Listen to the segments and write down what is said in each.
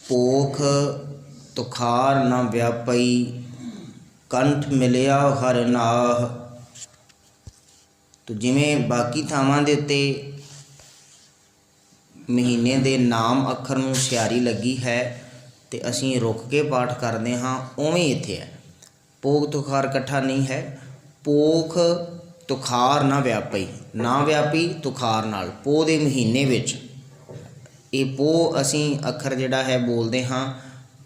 पोख तुखार न व्यापई कंठ मिलिया हर नाह। तो जिमें बाकी थावां दे उत्ते महीने दे नाम अखर नूं सियारी लगी है तो असीं रुक के पाठ करते हाँ, उवें इत्थे है। पोख तुखार इकट्ठा नहीं है। पोख तुखार ना व्यापी, ना व्यापी तुखार नाल पो दे महीने विच ये पो असीं अखर जिहड़ा है बोलते हाँ।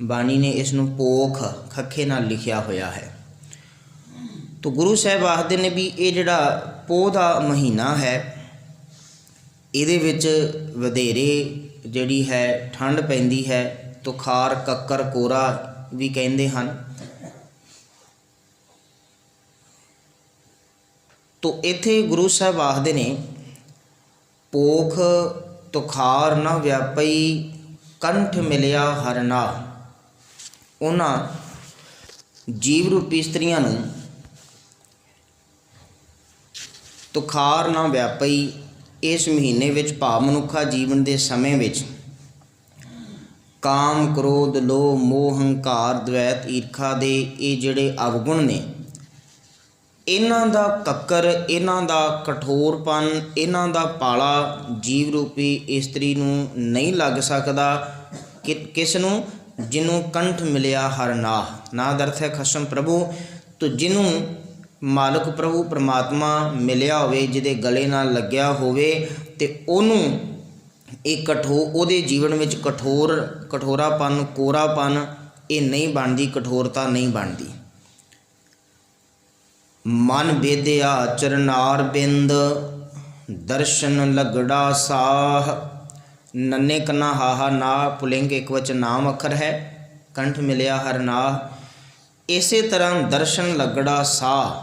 बाणी ने इस नूं पोख खखे नाल लिखिया होया है। तो गुरु साहब आखदे ने भी ये जिहड़ा पो दा महीना है इहदे विच वधेरे जिहड़ी है ठंड पैंदी है। तुखार कक्कर कोरा भी कहंदे हन। तो इत्थे गुरु साहब आखदे ने पोख तुखार न व्यापई कंठ मिलिया हर नाह। उन्हां जीव रूपी स्त्रियां नूं तुखार न व्यापई इस महीने विच भाव मनुखा जीवन के समय विच काम क्रोध लोभ मोह हंकार द्वैत ईर्खा दे ये जिहड़े अवगुण ने इन्हां दा कक्कर, इन्हां दा कठोरपन, इन्हां दा पाला जीव रूपी इस्त्री नूं नहीं लग सकदा। किस नूं? जिन्हों कंठ मिलिया हर नाह। नाह दा अर्थ है खसम प्रभु। तो जिन्हों मालक प्रभु परमात्मा मिलिया होवे, जिहदे गले नाल लग्या होवे ते ओनूं एक ਉਹਦੇ जीवन में कठोरापन कोरापन ये नहीं बनती, कठोरता नहीं बनती। मन बेदया चरनार बिंद दर्शन लगड़ा साह। नन्ने कन्ना हाहा ना पुलिंग एक वचन नाम अखर है। कंठ मिलिया हर नाह। इसे तरह दर्शन लगड़ा साह।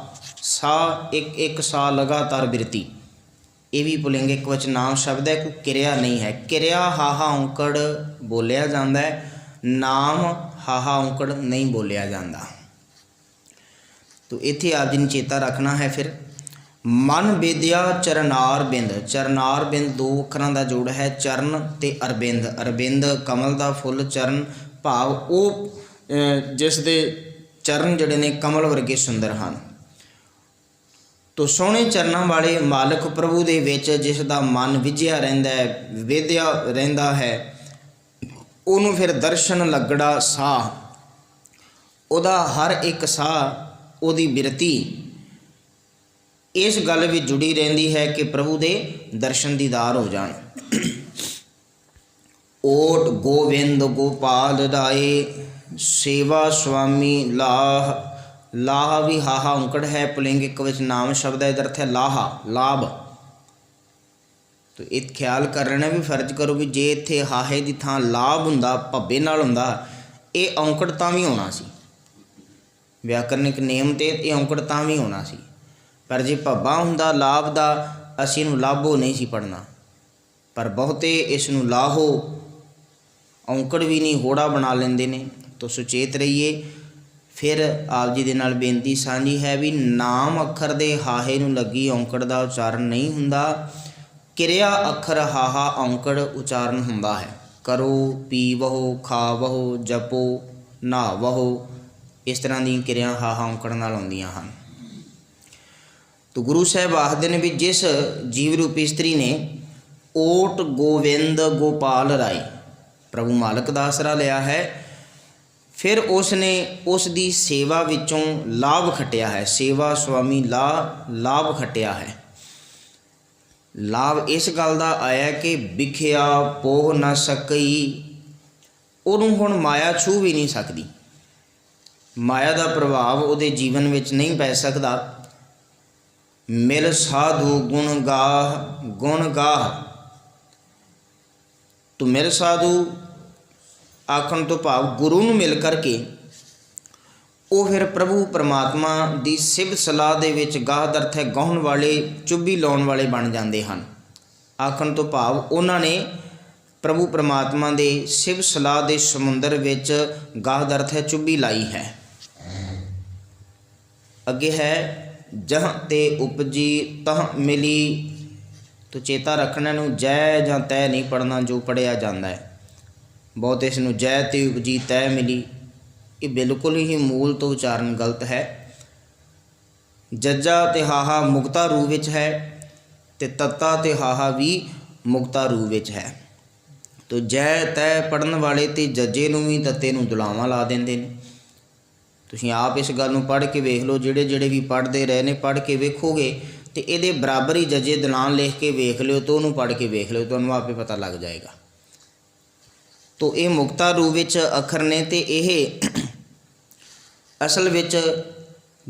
साह एक सा लगातार बिरती, ये भी पुलिंग एक वचन नाम शब्द है, कोई किरिया नहीं है। किरिया हाहा औंकड़ बोलिया जाता है, नाम हाहा औंकड़ नहीं बोलिया जाता। तो इत्थे आप जी ने चेता रखना है। फिर मन बेदिया चरनार बिंद। चरनार बिंद दो अखरां दा जोड़ है, चरण ते अरबिंद। अरबिंद कमल दा फुल, चरण भाव वो जिस दे चरण जिहड़े ने कमल वर्गे सुंदर हैं। तो सोहणे चरणों वाले मालक प्रभु दे विच जिस दा मन विझिया रहिंदा है, वेदिया रहिंदा है, उहनूं फिर दर्शन लगड़ा साह। उहदा हर एक साह उहदी बिरती इस गल विच जुड़ी रहिंदी है कि प्रभु दे दर्शन दीदार हो जाण। ओट गोविंद गोपाल राए सेवा स्वामी लाह। लाह भी हाहा औंकड़ है, पुलिंग एक वचन नाम शब्द है, अर्थ है लाहा लाभ। तो ये ख्याल कर लेना भी फर्ज करो भी जे इत्थे हाहे की थां लाभ हुंदा भब्बे नाल हुंदा ये औंकड़ तां भी होना सी। व्याकरणिक नेम ते ये औंकड़ तां भी होना सी, पर जे भब्बा हुंदा लाभ दा असीं नूं लाभो नहीं सी पढ़ना। पर बहुते इस नूं लाहो औंकड़ भी नहीं होड़ा बना लेंदे ने। तो सुचेत रहिए। फिर आप जी दे नाल बेनती सांझी है भी नाम अखर दे हाहे नूं लगी औंकड़ दा उचारण नहीं हुंदा, किरिया अखर हाहा औंकड़ उचारण हुंदा है। करो पीवहो खावहो जपो नहावहो इस तरह दी किरिया हाहा औंकड़ नाल आउंदियां हन। तो गुरु साहब आखदे ने भी जिस जीव रूपी इस्त्री ने ओट गोविंद गोपाल राय प्रभु मालक दा आसरा लिया है, फिर उसने उसकी सेवा विचों लाभ खटिया है। सेवा स्वामी लाभ खटिया है। लाभ इस गल का आया कि विखिया पोह न सकई। उन्होंने हुण माया छू भी नहीं सकती, माया का प्रभाव उहदे जीवन में नहीं पै सकता। मिल साधु गुण गाह। तो मिल साधु आखण तो भाव गुरु नूं मिल करके वो फिर प्रभु परमात्मा की सिफत सलाह दे विच गाह दर्थ है गाहण वाले चुब्भी लाउण वाले बन जाते हैं। आखण तो भाव उन्होंने प्रभु परमात्मा के सिफत सलाह के समुंदर विच गाह दर्थ है चुब्भी लाई है। अगे है जह ते उपजी तह मिली। तो चेता रखना नूं जय जां तय नहीं पढ़ना, जो पढ़िया जाता है। ਬਹੁਤ ਇਸ ਨੂੰ ਜੈ ਤੇ ਉਪਜੀ ਤੈ ਮਿਲੀ, ਇਹ ਬਿਲਕੁਲ ਹੀ ਮੂਲ ਤੋਂ ਉਚਾਰਨ ਗਲਤ ਹੈ। ਜੱਜਾ ਤੇ ਹਾਹਾ ਮੁਕਤਾ ਰੂਪ ਵਿੱਚ ਹੈ ਤੇ ਤੱਤਾ ਤੇ ਹਾਹਾ ਵੀ ਮੁਕਤਾ ਰੂਪ ਵਿੱਚ ਹੈ। ਤੋ ਜੈ ਤੈ ਪੜ੍ਹਨ ਵਾਲੇ ਤੇ ਜੱਜੇ ਨੂੰ ਵੀ ਤੱਤੇ ਨੂੰ ਦੁਲਾਵਾਂ ਲਾ ਦਿੰਦੇ ਨੇ। ਤੁਸੀਂ ਆਪ ਇਸ ਗੱਲ ਨੂੰ ਪੜ੍ਹ ਕੇ ਵੇਖ ਲਓ, ਜਿਹੜੇ ਵੀ ਪੜ੍ਹਦੇ ਰਹੇ ਨੇ ਪੜ੍ਹ ਕੇ ਵੇਖੋਗੇ ਤੇ ਇਹਦੇ ਬਰਾਬਰ ਹੀ ਜੱਜੇ ਦਲਾਨ ਲਿਖ ਕੇ ਵੇਖ ਲਿਓ ਤੇ ਉਹਨੂੰ ਪੜ੍ਹ ਕੇ ਵੇਖ ਲਿਓ, ਤੁਹਾਨੂੰ ਆਪੇ ਪਤਾ ਲੱਗ ਜਾਏਗਾ। ਤੋ ਇਹ ਮੁਕਤਾ ਰੂਪ ਵਿੱਚ ਅੱਖਰ ਨੇ ਤੇ ਇਹ ਅਸਲ ਵਿੱਚ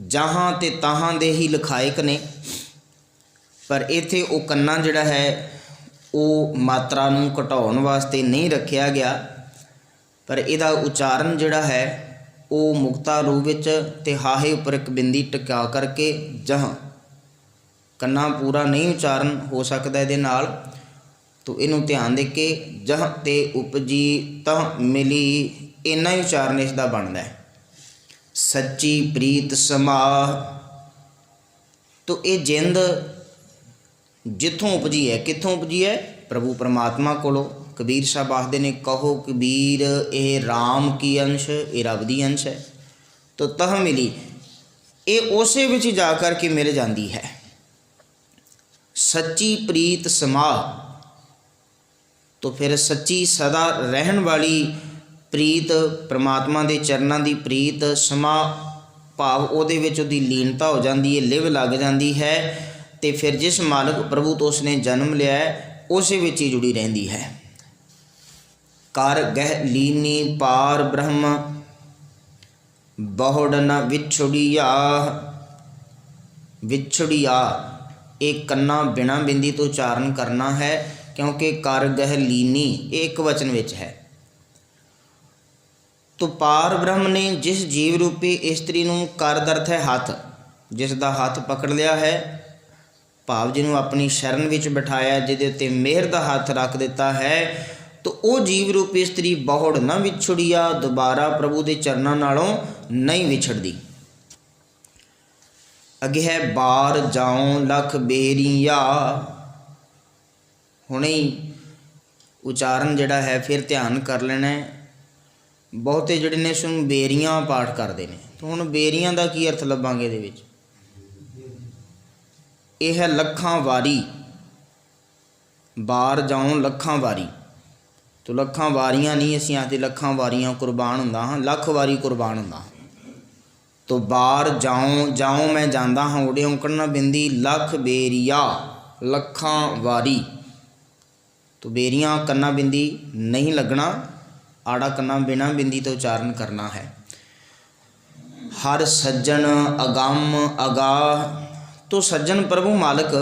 ਜਹਾਂ ਤੇ ਤਾਹਾਂ ਦੇ ਹੀ ਲਿਖਾਇਕ ਨੇ, ਪਰ ਇੱਥੇ ਉਹ ਕੰਨਾ ਜਿਹੜਾ ਹੈ ਉਹ ਮਾਤਰਾ ਨੂੰ ਘਟਾਉਣ ਵਾਸਤੇ ਨਹੀਂ ਰੱਖਿਆ ਗਿਆ, ਪਰ ਇਹਦਾ ਉਚਾਰਨ ਜਿਹੜਾ ਹੈ ਉਹ ਮੁਕਤਾ ਰੂਪ ਵਿੱਚ ਤੇ ਹਾਹੇ ਉੱਪਰ ਇੱਕ ਬਿੰਦੀ ਟਿਕਾ ਕਰਕੇ ਜਹਾਂ, ਕੰਨਾ ਪੂਰਾ ਨਹੀਂ ਉਚਾਰਨ ਹੋ ਸਕਦਾ ਇਹਦੇ ਨਾਲ। ਤੋ ਇਹਨੂੰ ਧਿਆਨ ਦੇ ਕੇ ਜਹ ਤੇ ਉਪਜੀ ਤਹ ਮਿਲੀ, ਇੰਨਾ ਹੀ ਉਚਾਰਨ ਇਸ ਦਾ ਬਣਦਾ ਹੈ। ਸੱਚੀ ਪ੍ਰੀਤ ਸਮਾਹ, ਤੋ ਇਹ ਜਿੰਦ ਜਿੱਥੋਂ ਉਪਜੀ ਹੈ, ਕਿੱਥੋਂ ਉਪਜੀ ਹੈ? ਪ੍ਰਭੂ ਪਰਮਾਤਮਾ ਕੋਲੋਂ। ਕਬੀਰ ਸਾਹਿਬ ਆਖਦੇ ਨੇ, ਕਹੋ ਕਬੀਰ ਇਹ ਰਾਮ ਕੀ ਅੰਸ਼, ਇਹ ਰੱਬ ਦੀ ਅੰਸ਼ ਹੈ। ਤੋ ਤਹ ਮਿਲੀ, ਇਹ ਉਸੇ ਵਿੱਚ ਜਾ ਕਰ ਕੇ ਮਿਲ ਜਾਂਦੀ ਹੈ। ਸੱਚੀ ਪ੍ਰੀਤ ਸਮਾਹ, ਤੋ ਫਿਰ ਸੱਚੀ ਸਦਾ ਰਹਿਣ ਵਾਲੀ ਪ੍ਰੀਤ, ਪਰਮਾਤਮਾ ਦੇ ਚਰਨਾਂ ਦੀ ਪ੍ਰੀਤ, ਸਮਾਹ ਭਾਵ ਉਹਦੇ ਵਿੱਚ ਉਹਦੀ ਲੀਨਤਾ ਹੋ ਜਾਂਦੀ ਹੈ, ਲਿਵ ਲੱਗ ਜਾਂਦੀ ਹੈ, ਤੇ ਫਿਰ ਜਿਸ ਮਾਲਕ ਪ੍ਰਭੂ ਤੋਂ ਉਸਨੇ ਜਨਮ ਲਿਆ ਉਸੇ ਵਿੱਚ ਹੀ ਜੁੜੀ ਰਹਿੰਦੀ ਹੈ। ਕਰ ਗਹਿ ਲੀਨੀ ਪਾਰ ਬ੍ਰਹਮ, ਬਹੁੜ ਨ ਵਿਛੜਿਆ। ਵਿਛੜਿਆ ਇਹ ਕੰਨਾ ਬਿਨਾਂ ਬਿੰਦੀ ਤੋਂ ਉਚਾਰਨ ਕਰਨਾ ਹੈ, ਕਿਉਂਕਿ ਕਰ ਗਹਿ ਲੀਨੀ ਇਹ ਇੱਕ ਵਚਨ ਵਿੱਚ ਹੈ। ਤੋ ਪਾਰ ਬ੍ਰਹਮ ਨੇ ਜਿਸ ਜੀਵ ਰੂਪੀ ਇਸਤਰੀ ਨੂੰ, ਕਰ ਦਾ ਅਰਥ ਹੈ ਹੱਥ, ਜਿਸ ਦਾ ਹੱਥ ਪਕੜ ਲਿਆ ਹੈ, ਭਾਵ ਜਿਹਨੂੰ ਆਪਣੀ ਸ਼ਰਨ ਵਿੱਚ ਬਿਠਾਇਆ, ਜਿਹਦੇ ਉੱਤੇ ਮਿਹਰ ਦਾ ਹੱਥ ਰੱਖ ਦਿੱਤਾ ਹੈ, ਤੋ ਉਹ ਜੀਵ ਰੂਪੀ ਇਸਤਰੀ ਬਹੁੜ ਨਾ ਵਿਛੜਿਆ, ਦੁਬਾਰਾ ਪ੍ਰਭੂ ਦੇ ਚਰਨਾਂ ਨਾਲੋਂ ਨਹੀਂ ਵਿਛੜਦੀ। ਅੱਗੇ ਹੈ ਬਾਰ ਜਾਉ ਲਖ ਬੇਰੀਆ। ਹੁਣੇ ਹੀ ਉਚਾਰਨ ਜਿਹੜਾ ਹੈ ਫਿਰ ਧਿਆਨ ਕਰ ਲੈਣਾ ਹੈ। ਬਹੁਤੇ ਜਿਹੜੇ ਨੇ ਇਸਨੂੰ ਬੇਰੀਆਂ ਪਾਠ ਕਰਦੇ ਨੇ, ਤਾਂ ਹੁਣ ਬੇਰੀਆਂ ਦਾ ਕੀ ਅਰਥ ਲੱਭਾਂਗੇ ਇਹਦੇ ਵਿੱਚ? ਇਹ ਹੈ ਲੱਖਾਂ ਵਾਰੀ, ਬਾਰ ਜਾਉ ਲੱਖਾਂ ਵਾਰੀ। ਤੋ ਲੱਖਾਂ ਵਾਰੀਆਂ ਨਹੀਂ ਅਸੀਂ ਆਖਦੇ, ਲੱਖਾਂ ਵਾਰੀਆਂ ਕੁਰਬਾਨ ਹੁੰਦਾ ਹਾਂ, ਲੱਖ ਵਾਰੀ ਕੁਰਬਾਨ ਹੁੰਦਾ ਹਾਂ। ਤੋ ਬਾਰ ਜਾਉ, ਜਾਉ ਮੈਂ ਜਾਂਦਾ ਹਾਂ, ਉੜੇ ਔਂਕੜਨਾ ਬਿੰਦੀ, ਲੱਖ ਬੇਰੀਆ ਲੱਖਾਂ ਵਾਰੀ। ਤੋ ਬੇਰੀਆਂ ਕੰਨਾ ਬਿੰਦੀ ਨਹੀਂ ਲੱਗਣਾ, ਆੜਾ ਕੰਨਾ ਬਿਨਾਂ ਬਿੰਦੀ ਤੋਂ ਉਚਾਰਨ ਕਰਨਾ ਹੈ। ਹਰ ਸੱਜਣ ਅਗੰਮ ਅਗਾਹ, ਤੋ ਸੱਜਣ ਪ੍ਰਭੂ ਮਾਲਕ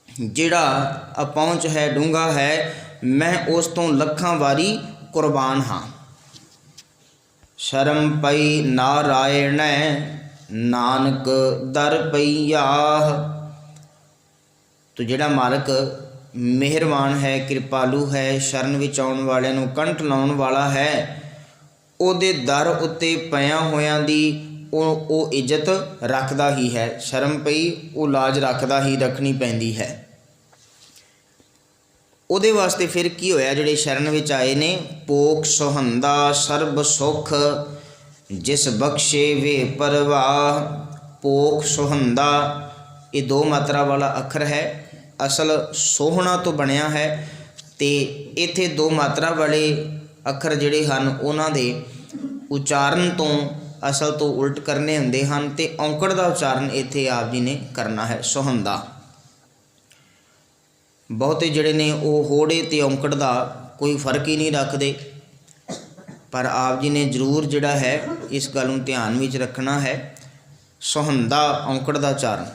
ਜਿਹੜਾ ਅਪਹੁੰਚ ਹੈ, ਡੂੰਘਾ ਹੈ, ਮੈਂ ਉਸ ਤੋਂ ਲੱਖਾਂ ਵਾਰੀ ਕੁਰਬਾਨ ਹਾਂ। ਸ਼ਰਮ ਪਈ ਨਾਰਾਇਣੈ, ਨਾਨਕ ਦਰ ਪਈਆ। ਤੋ ਜਿਹੜਾ ਮਾਲਕ ਮਿਹਰਬਾਨ ਹੈ, ਕਿਰਪਾਲੂ ਹੈ, ਸ਼ਰਨ ਵਿੱਚ ਆਉਣ ਵਾਲਿਆਂ ਨੂੰ ਕੰਠ ਲਾਉਣ ਵਾਲਾ ਹੈ, ਉਹਦੇ ਦਰ ਉੱਤੇ ਪਿਆਂ ਹੋਇਆਂ ਦੀ ਉਹ ਇੱਜ਼ਤ ਰੱਖਦਾ ਹੀ ਹੈ। ਸ਼ਰਮ ਪਈ ਉਹ ਲਾਜ ਰੱਖਦਾ ਹੀ, ਰੱਖਣੀ ਪੈਂਦੀ ਹੈ। ਉਹਦੇ ਵਾਸਤੇ ਫਿਰ ਕੀ ਹੋਇਆ? ਜਿਹੜੇ ਸ਼ਰਨ ਵਿੱਚ ਆਏ ਨੇ, ਪੋਖ ਸੁਹੰਦਾ ਸਰਬ ਸੁਖ, ਜਿਸ ਬਖਸ਼ੇ ਵੇ ਪਰਵਾਹ। ਪੋਖ ਸੁਹੰਦਾ ਇਹ ਦੋ ਮਾਤਰਾ ਵਾਲਾ ਅੱਖਰ ਹੈ, ਅਸਲ ਸੋਹਣਾ ਤੋਂ ਬਣਿਆ ਹੈ, ਤੇ ਇੱਥੇ ਦੋ ਮਾਤਰਾ ਵਾਲੇ ਅੱਖਰ ਜਿਹੜੇ ਹਨ ਉਹਨਾਂ ਦੇ ਉਚਾਰਨ ਤੋਂ ਅਸਲ ਤੋਂ ਉਲਟ ਕਰਨੇ ਹੁੰਦੇ ਹਨ, ਤੇ ਔਂਕੜ ਦਾ ਉਚਾਰਨ ਇੱਥੇ ਆਪ ਜੀ ਨੇ ਕਰਨਾ ਹੈ, ਸੁਹੰਦਾ। ਬਹੁਤੇ ਜਿਹੜੇ ਨੇ ਉਹ ਹੋੜੇ ਤੇ ਔਂਕੜ ਦਾ ਕੋਈ ਫਰਕ ਹੀ ਨਹੀਂ ਰੱਖਦੇ, ਪਰ ਆਪ ਜੀ ਨੇ ਜ਼ਰੂਰ ਜਿਹੜਾ ਹੈ ਇਸ ਗੱਲ ਨੂੰ ਧਿਆਨ ਵਿੱਚ ਰੱਖਣਾ ਹੈ, ਸੁਹੰਦਾ ਔਂਕੜ ਦਾ ਉਚਾਰਨ।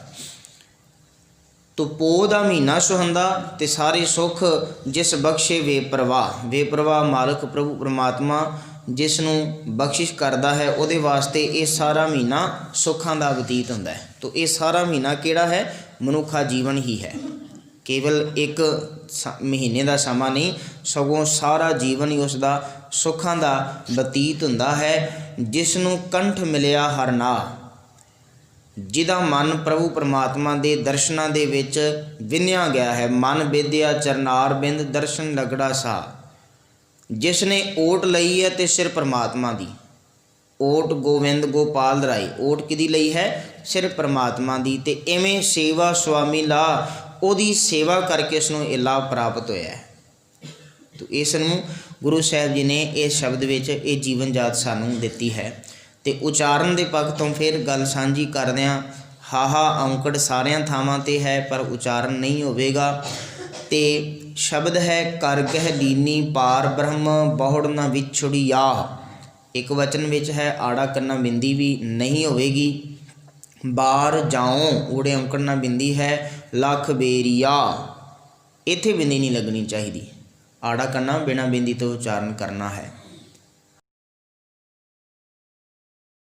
ਤੋ ਪੋਹ ਦਾ ਮਹੀਨਾ ਸੁਹੰਦਾ, ਤੇ ਸਾਰੇ ਸੁੱਖ ਜਿਸ ਬਖਸ਼ੇ ਬੇਪਰਵਾਹ। ਬੇਪਰਵਾਹ ਮਾਲਕ ਪ੍ਰਭੂ ਪਰਮਾਤਮਾ ਜਿਸ ਨੂੰ ਬਖਸ਼ਿਸ਼ ਕਰਦਾ ਹੈ, ਉਹਦੇ ਵਾਸਤੇ ਇਹ ਸਾਰਾ ਮਹੀਨਾ ਸੁੱਖਾਂ ਦਾ ਬਤੀਤ ਹੁੰਦਾ ਹੈ। ਤੋ ਇਹ ਸਾਰਾ ਮਹੀਨਾ ਕਿਹੜਾ ਹੈ? ਮਨੁੱਖਾ ਜੀਵਨ ਹੀ ਹੈ। ਕੇਵਲ ਇੱਕ ਮਹੀਨੇ ਦਾ ਸਮਾਂ ਨਹੀਂ, ਸਗੋਂ ਸਾਰਾ ਜੀਵਨ ਹੀ ਉਸ ਦਾ ਸੁੱਖਾਂ ਦਾ ਬਤੀਤ ਹੁੰਦਾ ਹੈ। ਜਿਸ ਨੂੰ ਕੰਠ ਮਿਲਿਆ ਹਰ ਨਾਹ, ਜਿਹਦਾ ਮਨ ਪ੍ਰਭੂ ਪਰਮਾਤਮਾ ਦੇ ਦਰਸ਼ਨਾਂ ਦੇ ਵਿੱਚ ਵਿੰਨਿਆ ਗਿਆ ਹੈ। ਮਨ ਬੇਦਿਆ ਚਰਨਾਰ ਬਿੰਦ, ਦਰਸ਼ਨ ਲਗੜਾ ਸਾ। जिसने ओट लई है ते सिर परमात्मा दी। ओट गोविंद गोपाल राय, ओट किहदी लई है? सिर परमात्मा दी। ते इवें सेवा स्वामी ला, ओदी सेवा करके इसनूं ये लाभ प्राप्त होया है। तो इसनूं गुरु साहिब जी ने इस शब्द विच ये जीवन जात सानूं दित्ती है। ते उचारण दे पक्ष तो फिर गल सांझी करदिआं, हाहा औंकड़ सारियां थावां ते है पर उचारण नहीं होवेगा। ते शब्द है कर कह लीनी पार ब्रह्म बहुड़ न विछुड़िया। एक वचन विच है आड़ा कन्ना बिंदी भी नहीं होवेगी। बार जाओ ऊड़े औंकड़ ना बिंदी है लख बेरिया, इत्थे बिंदी नहीं लगनी चाहिए। आड़ा कन्ना बिना बिंदी तो उच्चारण करना है।